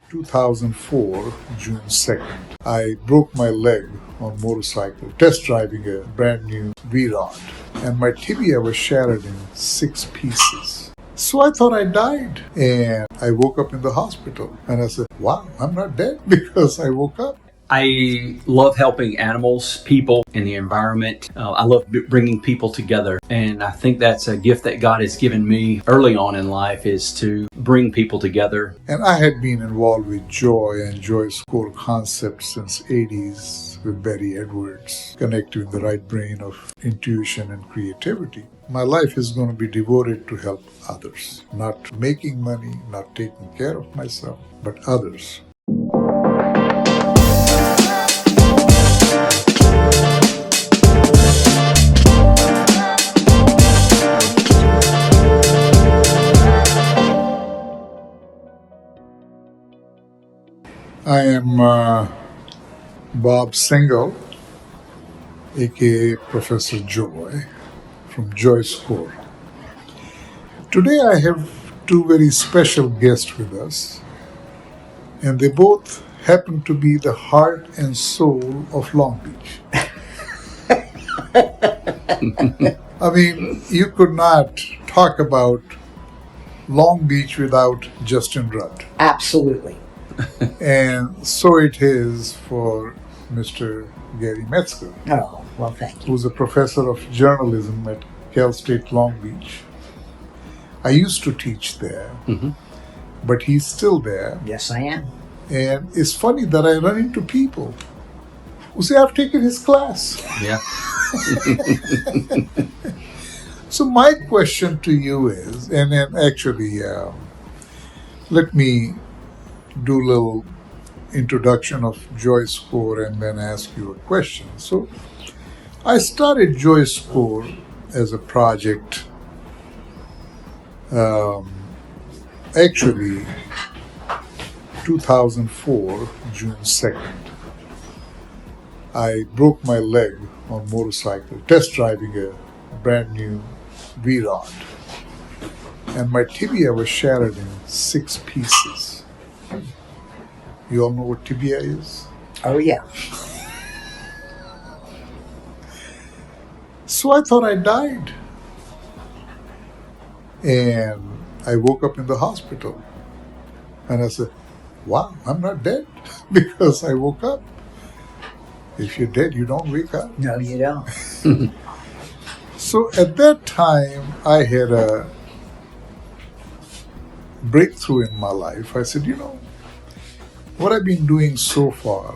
2004, June 2nd, I broke my leg on motorcycle, test driving a brand new V-Rod, and my tibia was shattered in 6 pieces. So I thought I died, and I woke up in the hospital, and I said, wow, I'm not dead because I woke up. I love helping animals, people, and the environment. I love bringing people together. And I think that's a gift that God has given me early on in life, is to bring people together. And I had been involved with joy and JoyScore concepts since 80s with Betty Edwards, connecting the right brain of intuition and creativity. My life is going to be devoted to help others, not making money, not taking care of myself, but others. I am Bob Singhal, aka Professor Joy, from JoyScore. Today I have 2 very special guests with us, and they both happen to be the heart and soul of Long Beach. I mean, you could not talk about Long Beach without Justin Rudd. Absolutely. And so it is for Mr. Gary Metzger, Oh, well, thank you. who's a professor of journalism at Cal State Long Beach. I used to teach there, but he's still there. Yes, I am. And it's funny that I run into people who say, I've taken his class. Yeah. So my question to you is, and then actually, let me do a little introduction of JoyScore and then ask you a question. So I started JoyScore as a project actually 2004, June 2nd. I broke my leg on motorcycle, test driving a brand new V-Rod, and my tibia was shattered in 6 pieces. You all know what tibia is? Oh, yeah. So I thought I died. And I woke up in the hospital. And I said, wow, I'm not dead because I woke up. If you're dead, you don't wake up. No, you don't. So at that time, I had a breakthrough in my life. I said, what I've been doing so far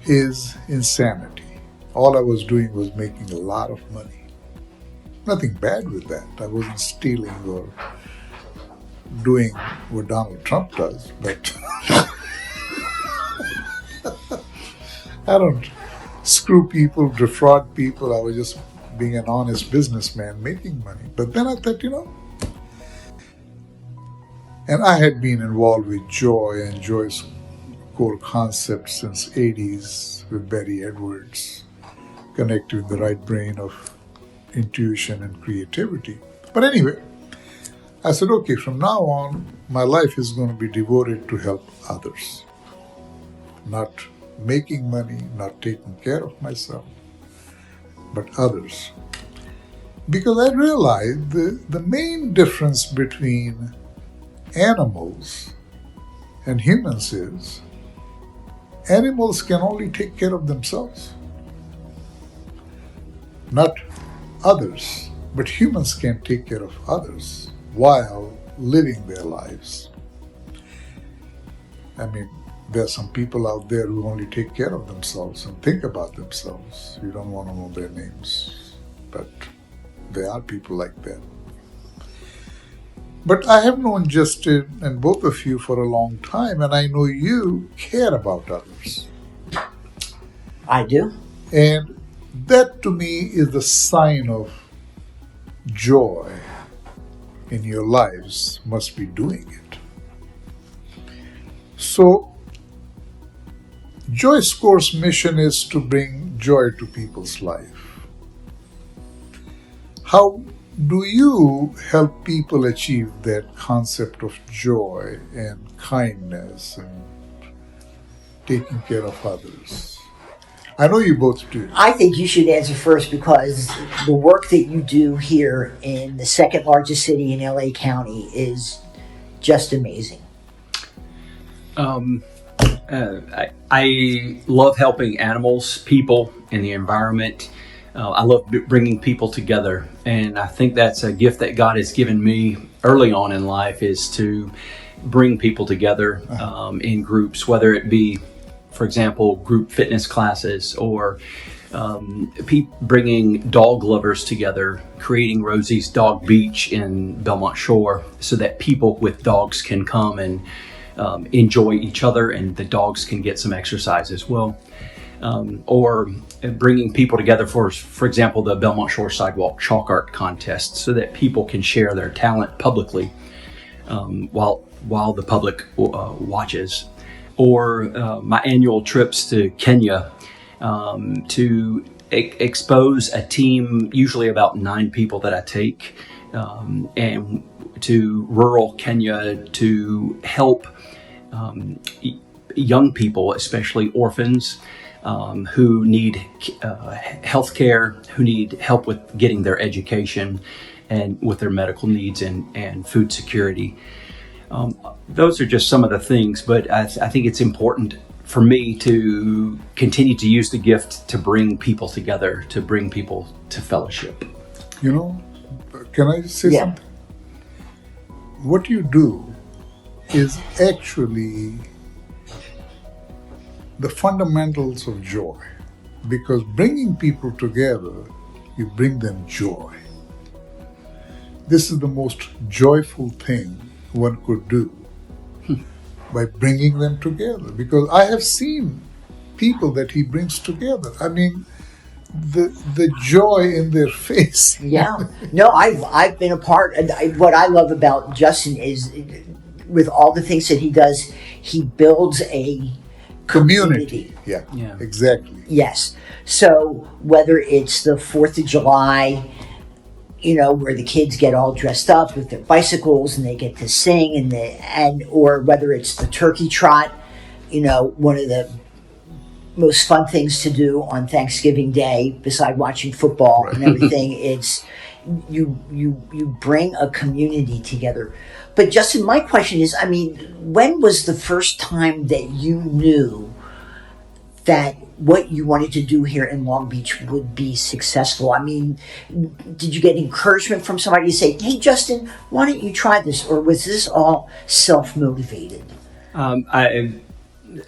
is insanity. All I was doing was making a lot of money. Nothing bad with that. I wasn't stealing or doing what Donald Trump does, but I don't screw people, defraud people. I was just being an honest businessman making money. But then I thought, and I had been involved with joy and JoyScore concepts since 80s with Betty Edwards, connecting the right brain of intuition and creativity. But anyway, I said, okay, from now on, my life is going to be devoted to help others, not making money, not taking care of myself, but others. Because I realized the main difference between animals and humans is animals can only take care of themselves, not others, but humans can take care of others while living their lives. I mean, there are some people out there who only take care of themselves and think about themselves. You don't want to know their names, but there are people like that. But I have known Justin and both of you for a long time, and I know you care about others. I do. And that to me is the sign of joy in your lives, must be doing it. So, JoyScore's mission is to bring joy to people's life. How Do you help people achieve that concept of joy and kindness and taking care of others? I know you both do. I think you should answer first because the work that you do here in the second largest city in LA County is just amazing. I love helping animals, people, and the environment. I love bringing people together, and I think that's a gift that God has given me early on in life, is to bring people together in groups, whether it be, for example, group fitness classes, or bringing dog lovers together, creating Rosie's Dog Beach in Belmont Shore so that people with dogs can come and enjoy each other, and the dogs can get some exercise as well. Or bringing people together for example, the Belmont Shore Sidewalk Chalk Art Contest, so that people can share their talent publicly while the public watches. Or my annual trips to Kenya to expose a team, usually about 9 people that I take, and to rural Kenya to help young people, especially orphans, who need health care, who need help with getting their education and with their medical needs and food security. Those are just some of the things, but I think it's important for me to continue to use the gift to bring people together, to bring people to fellowship. You know, can I say Yeah. something? What you do is actually the fundamentals of joy, because bringing people together, you bring them joy. This is the most joyful thing one could do, by bringing them together, because I have seen people that he brings together. I mean, the joy in their face. Yeah. No, I've been a part. What I love about Justin is, with all the things that he does, he builds a community. Yeah, Yeah. exactly. Yes. So whether it's the 4th of July, where the kids get all dressed up with their bicycles and they get to sing, or whether it's the turkey trot, one of the most fun things to do on Thanksgiving Day, beside watching football and everything, it's you bring a community together. But Justin, my question is, when was the first time that you knew that what you wanted to do here in Long Beach would be successful? Did you get encouragement from somebody to say, "Hey, Justin, why don't you try this?" Or was this all self-motivated?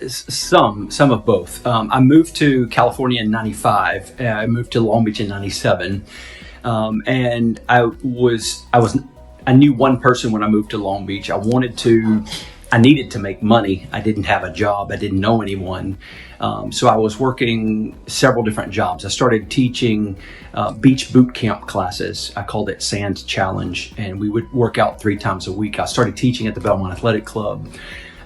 Some of both. I moved to California in '95. I moved to Long Beach in '97, and I knew one person when I moved to Long Beach. I needed to make money. I didn't have a job. I didn't know anyone. So I was working several different jobs. I started teaching beach boot camp classes. I called it Sand Challenge, and we would work out 3 times a week. I started teaching at the Belmont Athletic Club.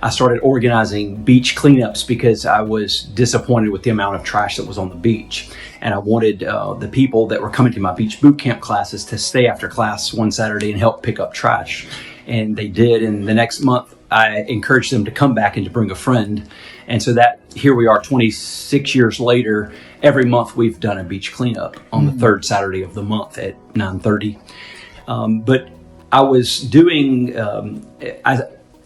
I started organizing beach cleanups because I was disappointed with the amount of trash that was on the beach. And I wanted the people that were coming to my beach boot camp classes to stay after class one Saturday and help pick up trash. And they did. And the next month, I encouraged them to come back and to bring a friend. And so here we are 26 years later. Every month we've done a beach cleanup on the 3rd Saturday of the month at 9:30. But I was doing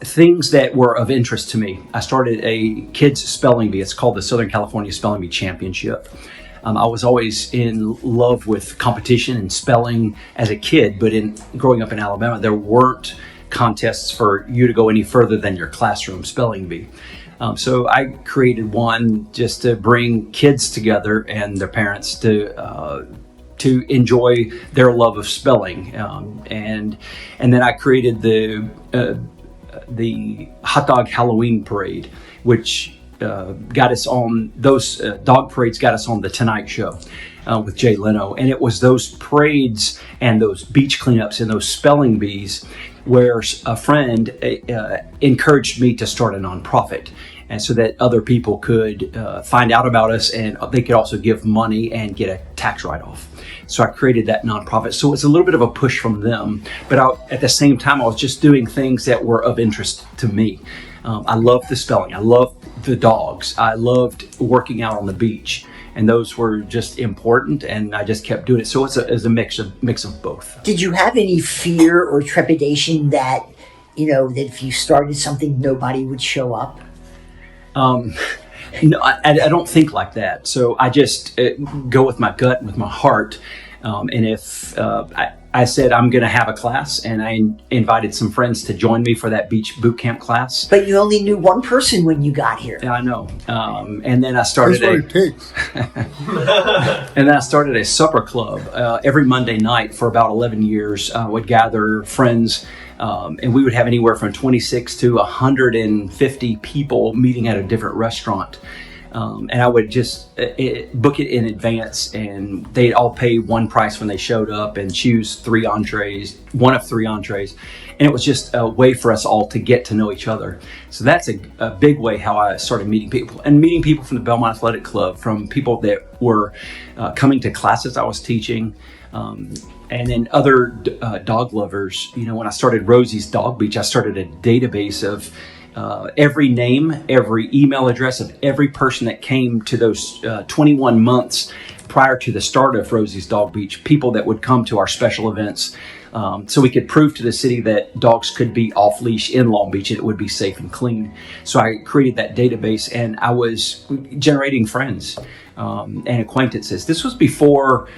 things that were of interest to me. I started a kids spelling bee. It's called the Southern California Spelling Bee Championship. I was always in love with competition and spelling as a kid, but growing up in Alabama, there weren't contests for you to go any further than your classroom spelling bee. So I created one just to bring kids together and their parents to enjoy their love of spelling. And then I created the Hot Dog Halloween Parade, which got us on those dog parades, got us on the Tonight Show with Jay Leno. And it was those parades and those beach cleanups and those spelling bees where a friend encouraged me to start a nonprofit. and so that other people could find out about us, and they could also give money and get a tax write-off. So I created that nonprofit. So it's a little bit of a push from them, but at the same time, I was just doing things that were of interest to me. I loved the spelling. I loved the dogs. I loved working out on the beach, and those were just important. And I just kept doing it. So it's a mix of both. Did you have any fear or trepidation that that if you started something, nobody would show up? No, I don't think like that. So I just go with my gut and with my heart. And if I said I'm going to have a class, and I invited some friends to join me for that beach boot camp class. But you only knew one person when you got here. Yeah, I know. And then I started That's what it takes. and then I started a supper club every Monday night for about 11 years. Would gather friends. And we would have anywhere from 26 to 150 people meeting at a different restaurant. And I would just book it in advance, and they'd all pay one price when they showed up and choose one of three entrees. And it was just a way for us all to get to know each other. So that's a big way how I started meeting people from the Belmont Athletic Club, from people that were coming to classes I was teaching. And then other dog lovers. When I started Rosie's Dog Beach, I started a database of every name, every email address of every person that came to those 21 months prior to the start of Rosie's Dog Beach, people that would come to our special events. So we could prove to the city that dogs could be off leash in Long Beach and it would be safe and clean. So I created that database, and I was generating friends and acquaintances. This was before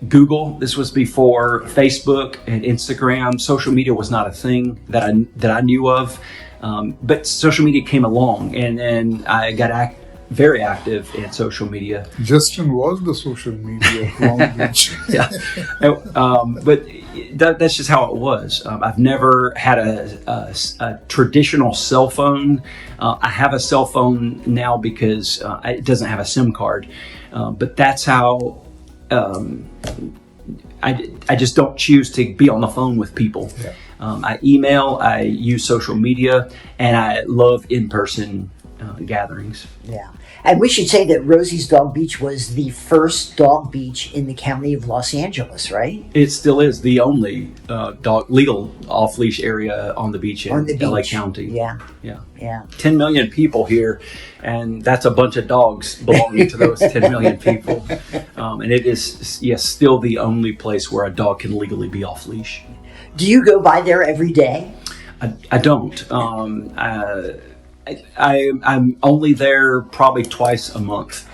Google. This was before Facebook and Instagram. Social media was not a thing that I knew of. But social media came along, and then I got very active in social media. Justin was the social media of Long Beach. Yeah. But that's just how it was. I've never had a traditional cell phone. I have a cell phone now because it doesn't have a SIM card. But that's how I just don't choose to be on the phone with people. Yeah. I email, I use social media, and I love in-person gatherings. Yeah. And we should say that Rosie's Dog Beach was the first dog beach in the county of Los Angeles, right? It still is the only legal off-leash area on the beach in LA County. Yeah. 10 million people here, and that's a bunch of dogs belonging to those 10 million people. And it is, still the only place where a dog can legally be off-leash. Do you go by there every day? I don't. I'm only there probably twice a month.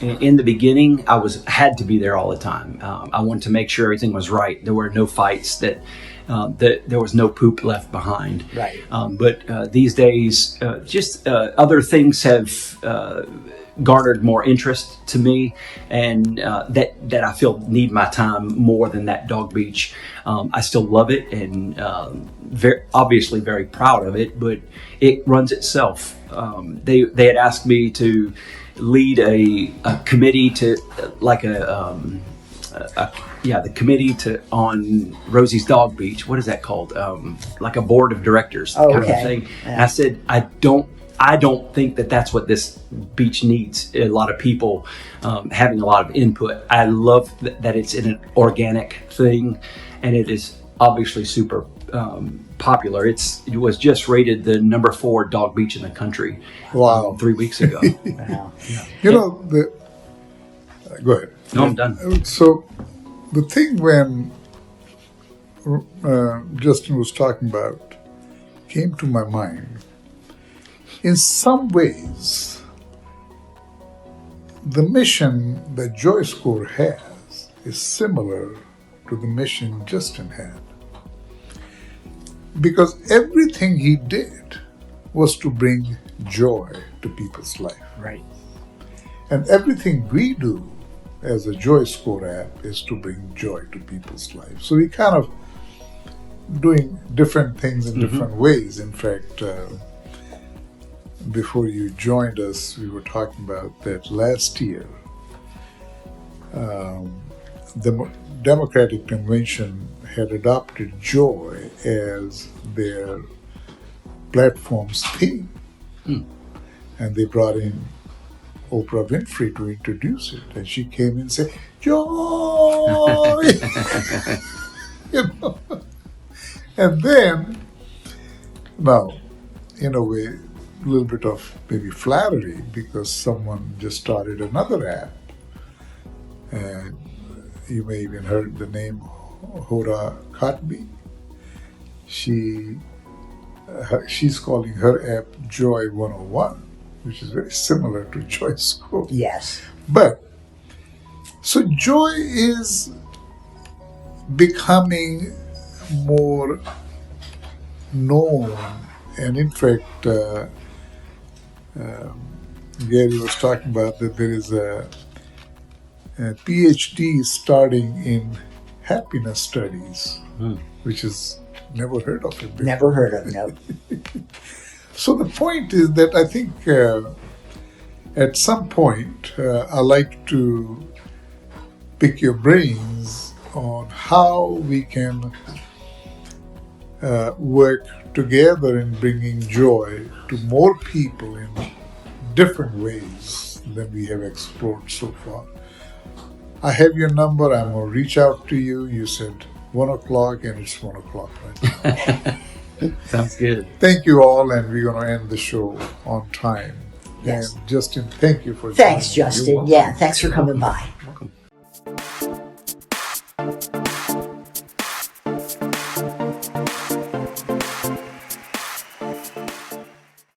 In the beginning, I had to be there all the time. I wanted to make sure everything was right. There were no fights, that there was no poop left behind. Right. But these days, other things have garnered more interest to me, and that I feel need my time more than that dog beach. I still love it, and obviously very proud of it, but it runs itself. They had asked me to lead a committee to the committee on Rosie's Dog Beach. What is that called? Like a board of directors kind of thing. Yeah. And I said, I don't think that's what this beach needs. A lot of people having a lot of input. I love that it's an organic thing, and it is obviously super popular. It was just rated the number 4 dog beach in the country. Wow. 3 weeks ago. Wow. Yeah. Go ahead. No, I'm done. So the thing when Justin was talking about came to my mind. In some ways, the mission that JoyScore has is similar to the mission Justin had. Because everything he did was to bring joy to people's life. Right. And everything we do as a JoyScore app is to bring joy to people's life. So we kind of doing different things in different ways. In fact, before you joined us, we were talking about that last year. The Democratic Convention had adopted joy as their platform's theme. And they brought in Oprah Winfrey to introduce it. And she came in and said, "Joy!" you know. And then, now, in a way, a little bit of maybe flattery because someone just started another app. And you may even heard the name Hoda Khatmi. She's calling her app Joy 101, which is very similar to JoyScore. Yes. But, so joy is becoming more known. And in fact, Gary was talking about that there is a PhD starting in happiness studies, which is never heard of it before. Never heard of it, no. So the point is that I think at some point I like to pick your brains on how we can work together in bringing joy to more people in different ways than we have explored so far. I have your number. I'm going to reach out to you. You said 1 o'clock, and it's 1 o'clock right now. Sounds good. Thank you all, and we're going to end the show on time. Yes. And Justin, thank you for Thanks, joining. Justin. Yeah, thanks for coming by. Welcome.